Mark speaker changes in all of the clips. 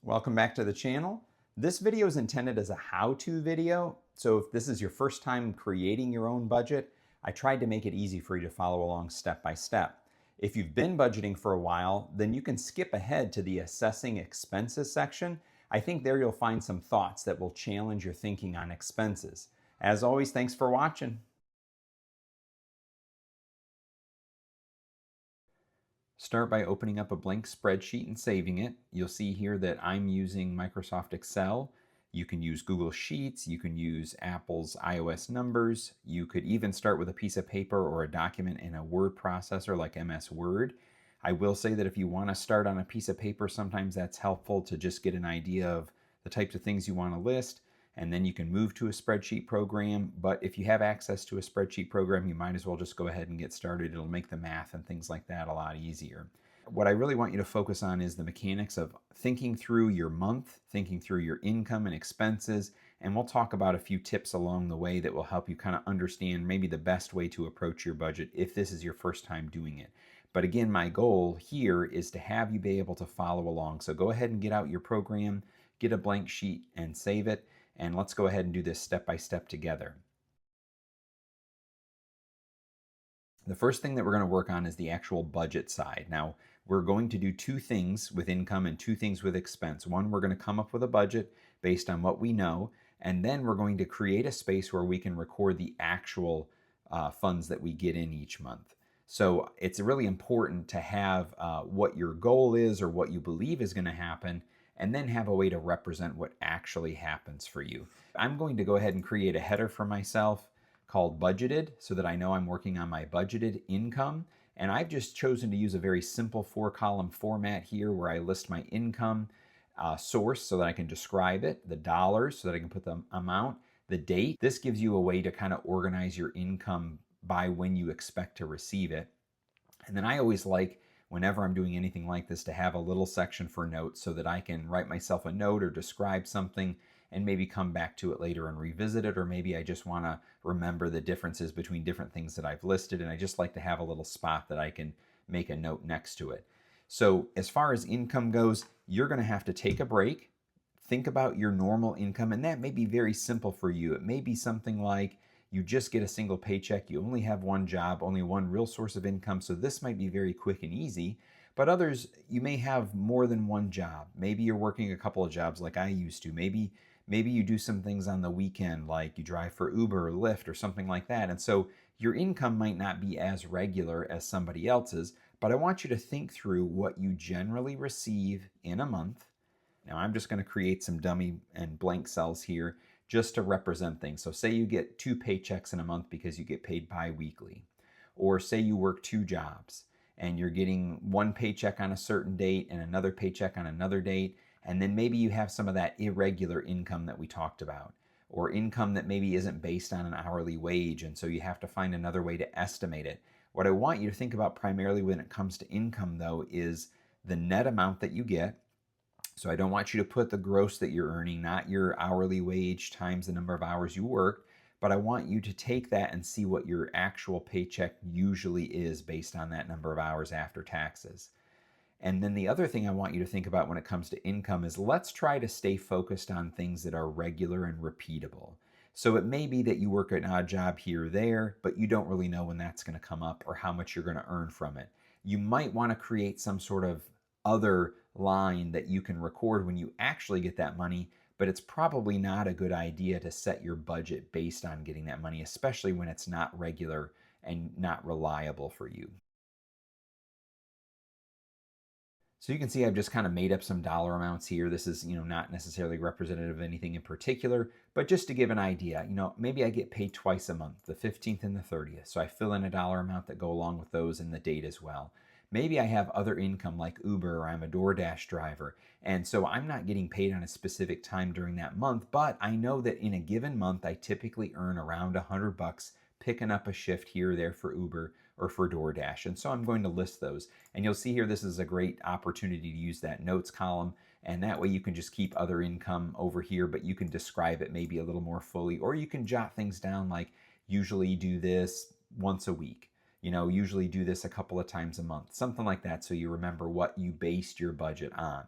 Speaker 1: Welcome back to the channel. This video is intended as a how-to video, so if this is your first time creating your own budget, I tried to make it easy for you to follow along step by step. If you've been budgeting for a while, then you can skip ahead to the assessing expenses section. I think there you'll find some thoughts that will challenge your thinking on expenses. As always, thanks for watching. Start by opening up a blank spreadsheet and saving it. You'll see here that I'm using Microsoft Excel. You can use Google Sheets, you can use Apple's iOS numbers, you could even start with a piece of paper or a document in a word processor like MS Word. I will say that if you want to start on a piece of paper, sometimes that's helpful to just get an idea of the types of things you want to list, and then you can move to a spreadsheet program. But if you have access to a spreadsheet program, you might as well just go ahead and get started. It'll make the math and things like that a lot easier. What I really want you to focus on is the mechanics of thinking through your month, thinking through your income and expenses, and we'll talk about a few tips along the way that will help you kind of understand maybe the best way to approach your budget if this is your first time doing it. But again, my goal here is to have you be able to follow along. So go ahead and get out your program, get a blank sheet and save it. And let's go ahead and do this step by step together. The first thing that we're going to work on is the actual budget side. Now, we're going to do two things with income and two things with expense. One, we're going to come up with a budget based on what we know, and then we're going to create a space where we can record the actual funds that we get in each month. So it's really important to have what your goal is or what you believe is going to happen, and then have a way to represent what actually happens for you. I'm going to go ahead and create a header for myself called budgeted so that I know I'm working on my budgeted income. And I've just chosen to use a very simple 4-column format here where I list my income source so that I can describe it, the dollars so that I can put the amount, the date. This gives you a way to kind of organize your income by when you expect to receive it. And then I always like, whenever I'm doing anything like this, to have a little section for notes so that I can write myself a note or describe something and maybe come back to it later and revisit it, or maybe I just want to remember the differences between different things that I've listed, and I just like to have a little spot that I can make a note next to it. So as far as income goes, you're going to have to take a break, think about your normal income, and that may be very simple for you. It may be something like you just get a single paycheck, you only have one job, only one real source of income, so this might be very quick and easy. But others, you may have more than one job. Maybe you're working a couple of jobs like I used to. Maybe you do some things on the weekend, like you drive for Uber or Lyft or something like that. And so your income might not be as regular as somebody else's, but I want you to think through what you generally receive in a month. Now I'm just going to create some dummy and blank cells here just to represent things. So say you get 2 paychecks in a month because you get paid bi-weekly. Or say you work 2 jobs and you're getting one paycheck on a certain date and another paycheck on another date. And then maybe you have some of that irregular income that we talked about, or income that maybe isn't based on an hourly wage, and so you have to find another way to estimate it. What I want you to think about primarily when it comes to income, though, is the net amount that you get. So I don't want you to put the gross that you're earning, not your hourly wage times the number of hours you work, but I want you to take that and see what your actual paycheck usually is based on that number of hours after taxes. And then the other thing I want you to think about when it comes to income is let's try to stay focused on things that are regular and repeatable. So it may be that you work an odd job here or there, but you don't really know when that's going to come up or how much you're going to earn from it. You might want to create some sort of other line that you can record when you actually get that money, but it's probably not a good idea to set your budget based on getting that money, especially when it's not regular and not reliable for you. So you can see I've just kind of made up some dollar amounts here. This is, not necessarily representative of anything in particular, but just to give an idea, maybe I get paid twice a month, the 15th and the 30th. So I fill in a dollar amount that go along with those and the date as well. Maybe I have other income like Uber or I'm a DoorDash driver. And so I'm not getting paid on a specific time during that month, but I know that in a given month, I typically earn around $100 picking up a shift here or there for Uber or for DoorDash. And so I'm going to list those. And you'll see here, this is a great opportunity to use that notes column. And that way you can just keep other income over here, but you can describe it maybe a little more fully, or you can jot things down like usually do this once a week. Usually do this a couple of times a month, something like that, so you remember what you based your budget on.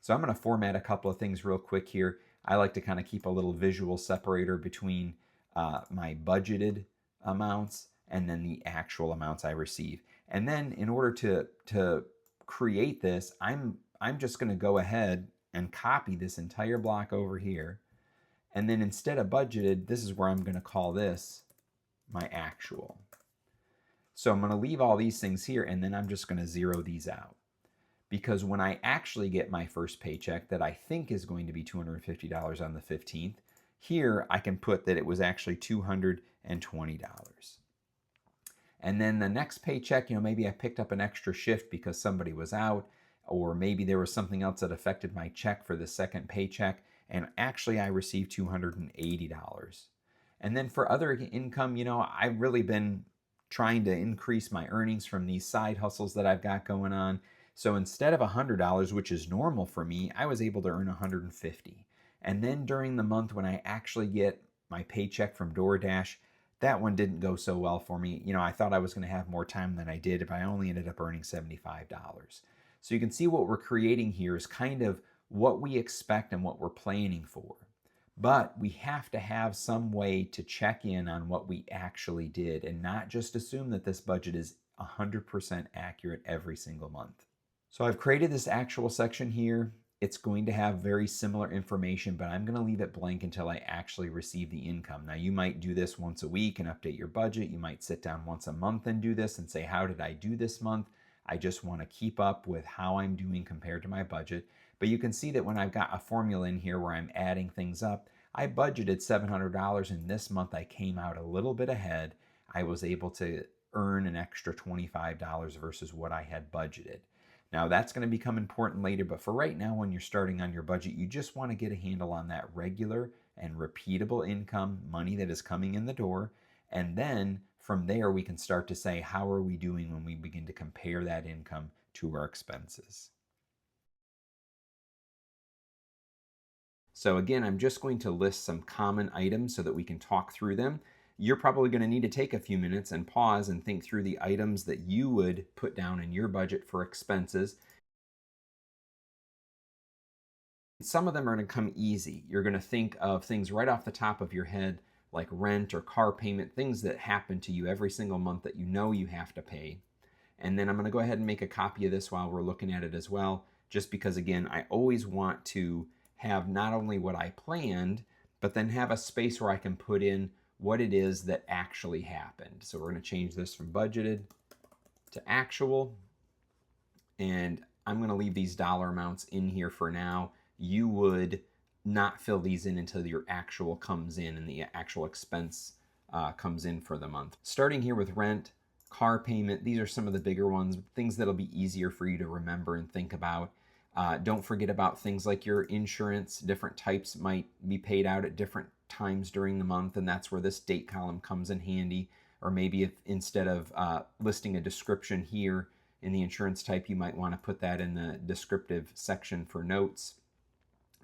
Speaker 1: So I'm going to format a couple of things real quick here. I like to kind of keep a little visual separator between my budgeted amounts and then the actual amounts I receive. And then in order to create this, I'm just going to go ahead and copy this entire block over here. And then instead of budgeted, this is where I'm going to call this my actual. So I'm going to leave all these things here, and then I'm just going to zero these out. Because when I actually get my first paycheck that I think is going to be $250 on the 15th, here I can put that it was actually $220. And then the next paycheck, maybe I picked up an extra shift because somebody was out, or maybe there was something else that affected my check for the second paycheck, and actually I received $280. And then for other income, I've really been trying to increase my earnings from these side hustles that I've got going on. So instead of $100, which is normal for me, I was able to earn $150. And then during the month when I actually get my paycheck from DoorDash, that one didn't go so well for me. I thought I was going to have more time than I did, but I only ended up earning $75. So you can see what we're creating here is kind of what we expect and what we're planning for. But we have to have some way to check in on what we actually did and not just assume that this budget is 100% accurate every single month. So I've created this actual section here. It's going to have very similar information, but I'm going to leave it blank until I actually receive the income. Now, you might do this once a week and update your budget. You might sit down once a month and do this and say, how did I do this month? I just want to keep up with how I'm doing compared to my budget. But you can see that when I've got a formula in here where I'm adding things up, I budgeted $700, and this month I came out a little bit ahead. I was able to earn an extra $25 versus what I had budgeted. Now that's going to become important later, but for right now, when you're starting on your budget, you just want to get a handle on that regular and repeatable income, money that is coming in the door. And then from there, we can start to say, how are we doing when we begin to compare that income to our expenses? So again, I'm just going to list some common items so that we can talk through them. You're probably going to need to take a few minutes and pause and think through the items that you would put down in your budget for expenses. Some of them are going to come easy. You're going to think of things right off the top of your head, like rent or car payment, things that happen to you every single month that you know you have to pay. And then I'm going to go ahead and make a copy of this while we're looking at it as well, just because, again, I always want to have not only what I planned, but then have a space where I can put in what it is that actually happened. So we're going to change this from budgeted to actual. And I'm going to leave these dollar amounts in here for now. You would not fill these in until your actual comes in and the actual expense comes in for the month. Starting here with rent, car payment, these are some of the bigger ones, things that'll be easier for you to remember and think about. Don't forget about things like your insurance. Different types might be paid out at different times during the month, and that's where this date column comes in handy. Or maybe if instead of listing a description here in the insurance type, you might want to put that in the descriptive section for notes.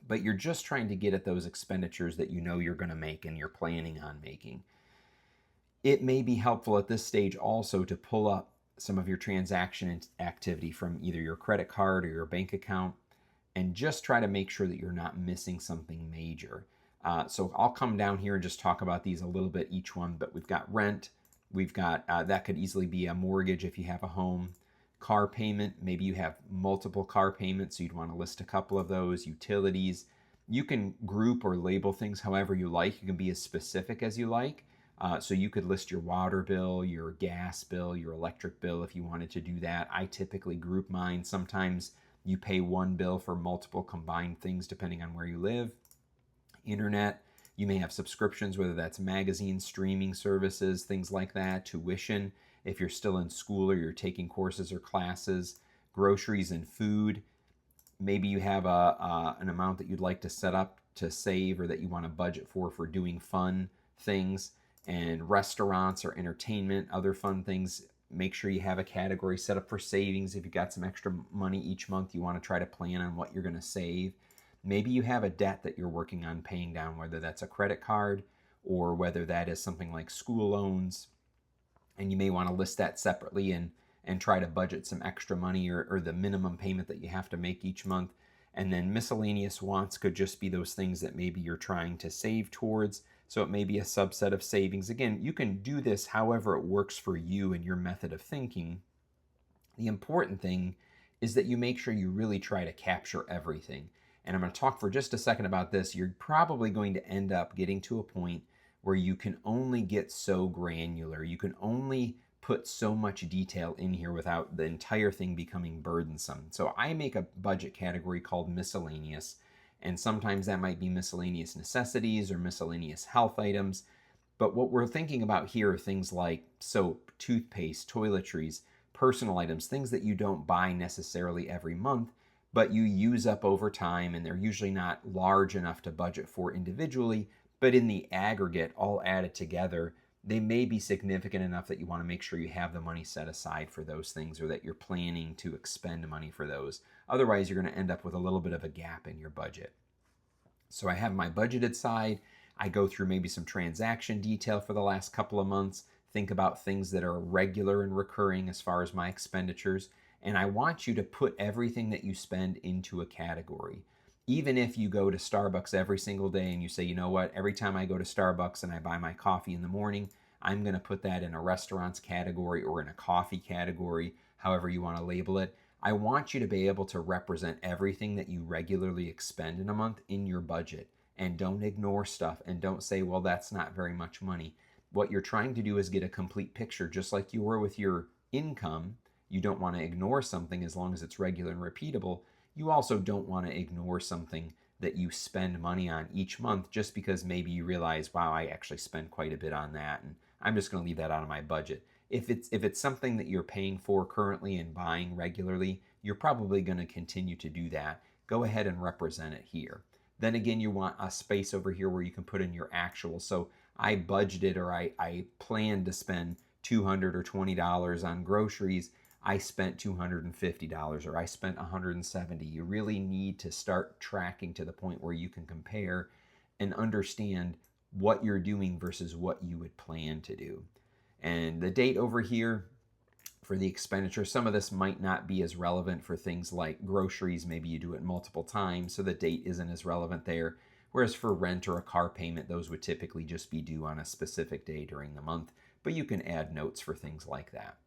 Speaker 1: But you're just trying to get at those expenditures that you know you're going to make and you're planning on making. It may be helpful at this stage also to pull up some of your transaction activity from either your credit card or your bank account and just try to make sure that you're not missing something major. So I'll come down here and just talk about these a little bit each one, but we've got rent, we've got, that could easily be a mortgage if you have a home. Car payment, maybe you have multiple car payments, so you'd want to list a couple of those. Utilities, you can group or label things however you like. You can be as specific as you like. So you could list your water bill, your gas bill, your electric bill if you wanted to do that. I typically group mine. Sometimes you pay one bill for multiple combined things depending on where you live. Internet, you may have subscriptions, whether that's magazines, streaming services, things like that. Tuition, if you're still in school or you're taking courses or classes. Groceries and food, maybe you have an amount that you'd like to set up to save or that you want to budget for doing fun things. And restaurants or entertainment, other fun things, make sure you have a category set up for savings. If you've got some extra money each month, you want to try to plan on what you're going to save. Maybe you have a debt that you're working on paying down, whether that's a credit card or whether that is something like school loans. And you may want to list that separately and try to budget some extra money or the minimum payment that you have to make each month. And then miscellaneous wants could just be those things that maybe you're trying to save towards. So it may be a subset of savings. Again, you can do this however it works for you and your method of thinking. The important thing is that you make sure you really try to capture everything. And I'm going to talk for just a second about this. You're probably going to end up getting to a point where you can only get so granular. You can only put so much detail in here without the entire thing becoming burdensome. So I make a budget category called miscellaneous, and sometimes that might be miscellaneous necessities or miscellaneous health items. But what we're thinking about here are things like soap, toothpaste, toiletries, personal items, things that you don't buy necessarily every month, but you use up over time, and they're usually not large enough to budget for individually, but in the aggregate, all added together, they may be significant enough that you want to make sure you have the money set aside for those things, or that you're planning to expend money for those. Otherwise, you're going to end up with a little bit of a gap in your budget. So I have my budgeted side. I go through maybe some transaction detail for the last couple of months, think about things that are regular and recurring as far as my expenditures, and I want you to put everything that you spend into a category. Even if you go to Starbucks every single day and you say, you know what, every time I go to Starbucks and I buy my coffee in the morning, I'm going to put that in a restaurants category or in a coffee category, however you want to label it. I want you to be able to represent everything that you regularly expend in a month in your budget. And don't ignore stuff, and don't say, well, that's not very much money. What you're trying to do is get a complete picture, just like you were with your income. You don't want to ignore something as long as it's regular and repeatable. You also don't want to ignore something that you spend money on each month just because maybe you realize, wow, I actually spend quite a bit on that, and I'm just going to leave that out of my budget. If it's something that you're paying for currently and buying regularly, you're probably going to continue to do that. Go ahead and represent it here. Then again, you want a space over here where you can put in your actual. So I budgeted, or I planned to spend $200 or $20 on groceries. I spent $250, or I spent $170. You really need to start tracking to the point where you can compare and understand what you're doing versus what you would plan to do. And the date over here for the expenditure, some of this might not be as relevant for things like groceries. Maybe you do it multiple times, so the date isn't as relevant there. Whereas for rent or a car payment, those would typically just be due on a specific day during the month, but you can add notes for things like that.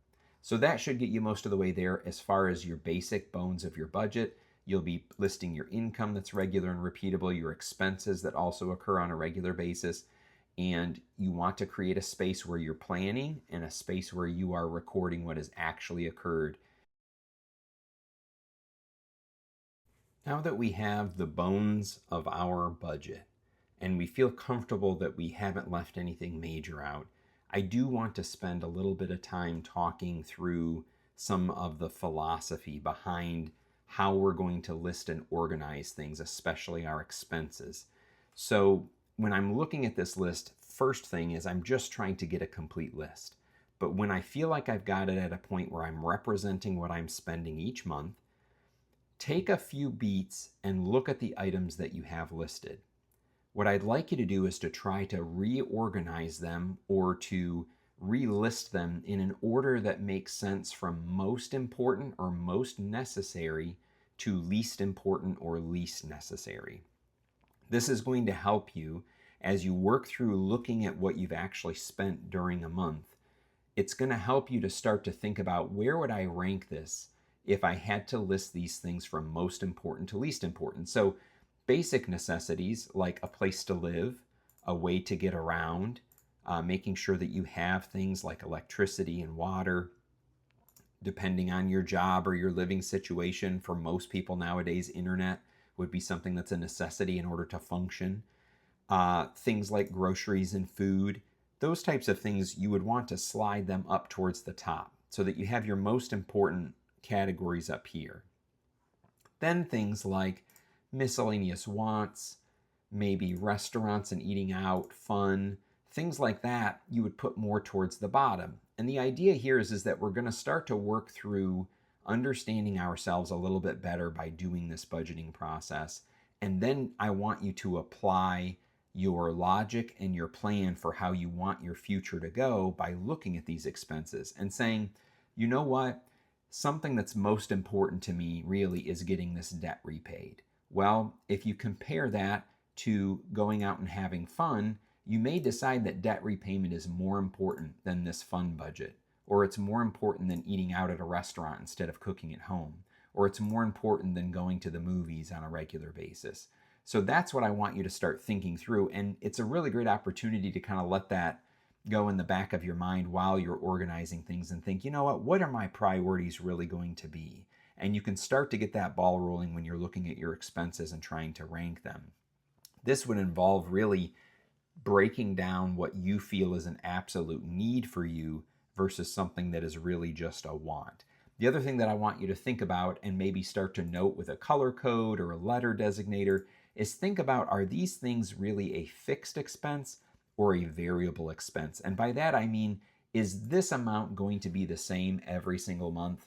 Speaker 1: So that should get you most of the way there as far as your basic bones of your budget. You'll be listing your income that's regular and repeatable, your expenses that also occur on a regular basis, and you want to create a space where you're planning and a space where you are recording what has actually occurred. Now that we have the bones of our budget and we feel comfortable that we haven't left anything major out, I do want to spend a little bit of time talking through some of the philosophy behind how we're going to list and organize things, especially our expenses. So when I'm looking at this list, first thing is I'm just trying to get a complete list. But when I feel like I've got it at a point where I'm representing what I'm spending each month, take a few beats and look at the items that you have listed. What I'd like you to do is to try to reorganize them or to relist them in an order that makes sense from most important or most necessary to least important or least necessary. This is going to help you as you work through looking at what you've actually spent during a month. It's going to help you to start to think about, where would I rank this if I had to list these things from most important to least important. So basic necessities like a place to live, a way to get around, making sure that you have things like electricity and water, depending on your job or your living situation. For most people nowadays, internet would be something that's a necessity in order to function. Things like groceries and food, those types of things, you would want to slide them up towards the top so that you have your most important categories up here. Then things like miscellaneous wants, maybe restaurants and eating out, fun, things like that, you would put more towards the bottom. And the idea here is that we're going to start to work through understanding ourselves a little bit better by doing this budgeting process. And then I want you to apply your logic and your plan for how you want your future to go by looking at these expenses and saying, you know what? Something that's most important to me really is getting this debt repaid. Well, if you compare that to going out and having fun, you may decide that debt repayment is more important than this fun budget, or it's more important than eating out at a restaurant instead of cooking at home, or it's more important than going to the movies on a regular basis. So that's what I want you to start thinking through. And it's a really great opportunity to kind of let that go in the back of your mind while you're organizing things and think, you know what are my priorities really going to be? And you can start to get that ball rolling when you're looking at your expenses and trying to rank them. This would involve really breaking down what you feel is an absolute need for you versus something that is really just a want. The other thing that I want you to think about and maybe start to note with a color code or a letter designator is think about, are these things really a fixed expense or a variable expense? And by that I mean, is this amount going to be the same every single month?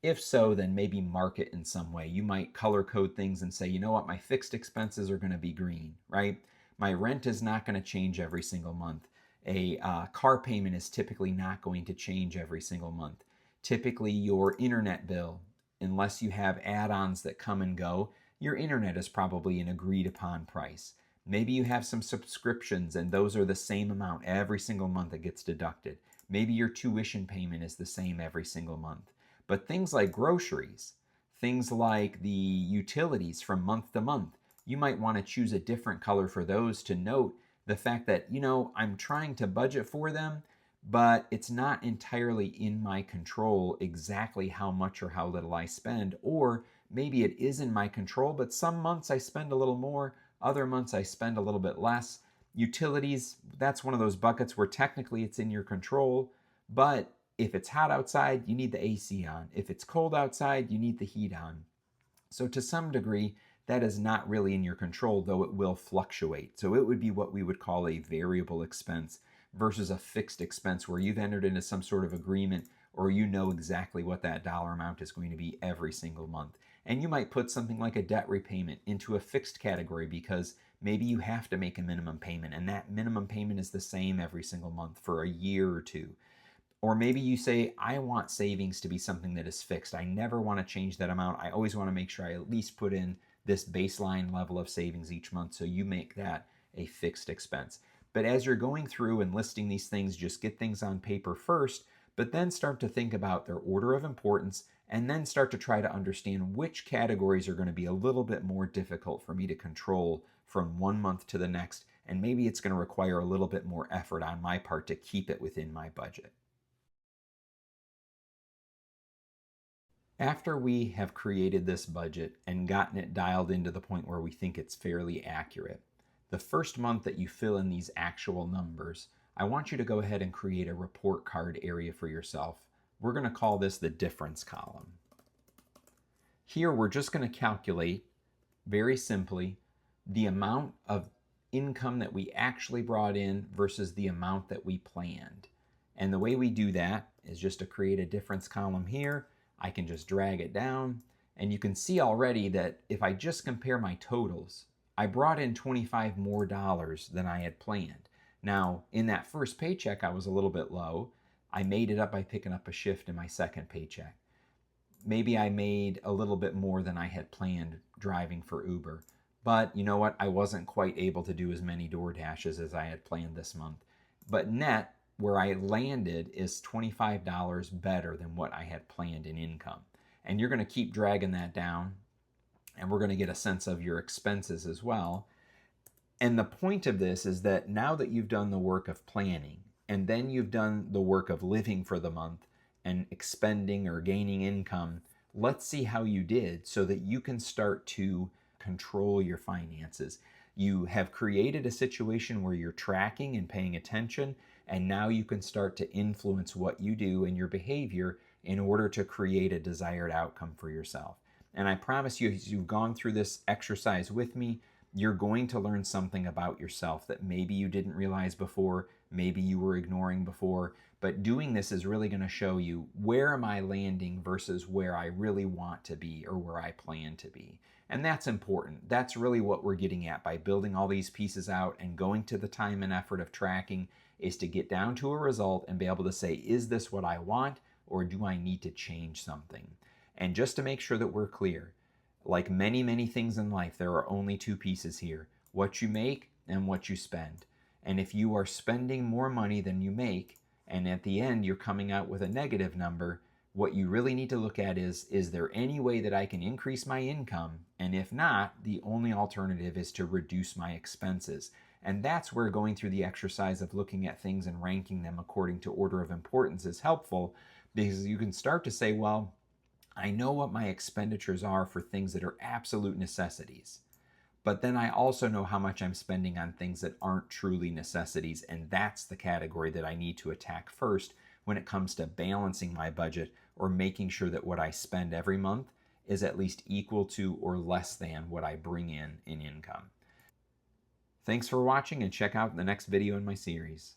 Speaker 1: If so, then maybe mark it in some way. You might color code things and say, you know what, my fixed expenses are going to be green, right? My rent is not going to change every single month. A car payment is typically not going to change every single month. Typically, your internet bill, unless you have add-ons that come and go, your internet is probably an agreed upon price. Maybe you have some subscriptions and those are the same amount every single month that gets deducted. Maybe your tuition payment is the same every single month. But things like groceries, things like the utilities from month to month, you might want to choose a different color for those to note the fact that, I'm trying to budget for them, but it's not entirely in my control exactly how much or how little I spend. Or maybe it is in my control, but some months I spend a little more, other months I spend a little bit less. Utilities, that's one of those buckets where technically it's in your control, but if it's hot outside, you need the AC on. If it's cold outside, you need the heat on. So to some degree, that is not really in your control, though it will fluctuate. So it would be what we would call a variable expense versus a fixed expense where you've entered into some sort of agreement or you know exactly what that dollar amount is going to be every single month. And you might put something like a debt repayment into a fixed category because maybe you have to make a minimum payment and that minimum payment is the same every single month for a year or two. Or maybe you say, I want savings to be something that is fixed. I never want to change that amount. I always want to make sure I at least put in this baseline level of savings each month. So you make that a fixed expense. But as you're going through and listing these things, just get things on paper first, but then start to think about their order of importance and then start to try to understand which categories are going to be a little bit more difficult for me to control from one month to the next. And maybe it's going to require a little bit more effort on my part to keep it within my budget. After we have created this budget and gotten it dialed into the point where we think it's fairly accurate, the first month that you fill in these actual numbers, I want you to go ahead and create a report card area for yourself. We're going to call this the difference column. Here we're just going to calculate, very simply, the amount of income that we actually brought in versus the amount that we planned. And the way we do that is just to create a difference column here. I can just drag it down and you can see already that if I just compare my totals, I brought in $25 more than I had planned. Now, in that first paycheck, I was a little bit low. I made it up by picking up a shift in my second paycheck. Maybe I made a little bit more than I had planned driving for Uber. But you know what? I wasn't quite able to do as many door dashes as I had planned this month. But net, where I landed is $25 better than what I had planned in income. And you're going to keep dragging that down, and we're going to get a sense of your expenses as well. And the point of this is that now that you've done the work of planning, and then you've done the work of living for the month and expending or gaining income, let's see how you did so that you can start to control your finances. You have created a situation where you're tracking and paying attention, and now you can start to influence what you do and your behavior in order to create a desired outcome for yourself. And I promise you, as you've gone through this exercise with me, you're going to learn something about yourself that maybe you didn't realize before, maybe you were ignoring before. But doing this is really going to show you, where am I landing versus where I really want to be or where I plan to be. And that's important. That's really what we're getting at by building all these pieces out and going to the time and effort of tracking, is to get down to a result and be able to say, is this what I want or do I need to change something? And just to make sure that we're clear, Like many, many things in life, there are only two pieces here: what you make and what you spend. And if you are spending more money than you make, and at the end you're coming out with a negative number, what you really need to look at is there any way that I can increase my income? And if not, the only alternative is to reduce my expenses. And that's where going through the exercise of looking at things and ranking them according to order of importance is helpful, because you can start to say, well, I know what my expenditures are for things that are absolute necessities. But then I also know how much I'm spending on things that aren't truly necessities, and that's the category that I need to attack first when it comes to balancing my budget or making sure that what I spend every month is at least equal to or less than what I bring in income. Thanks for watching, and check out the next video in my series.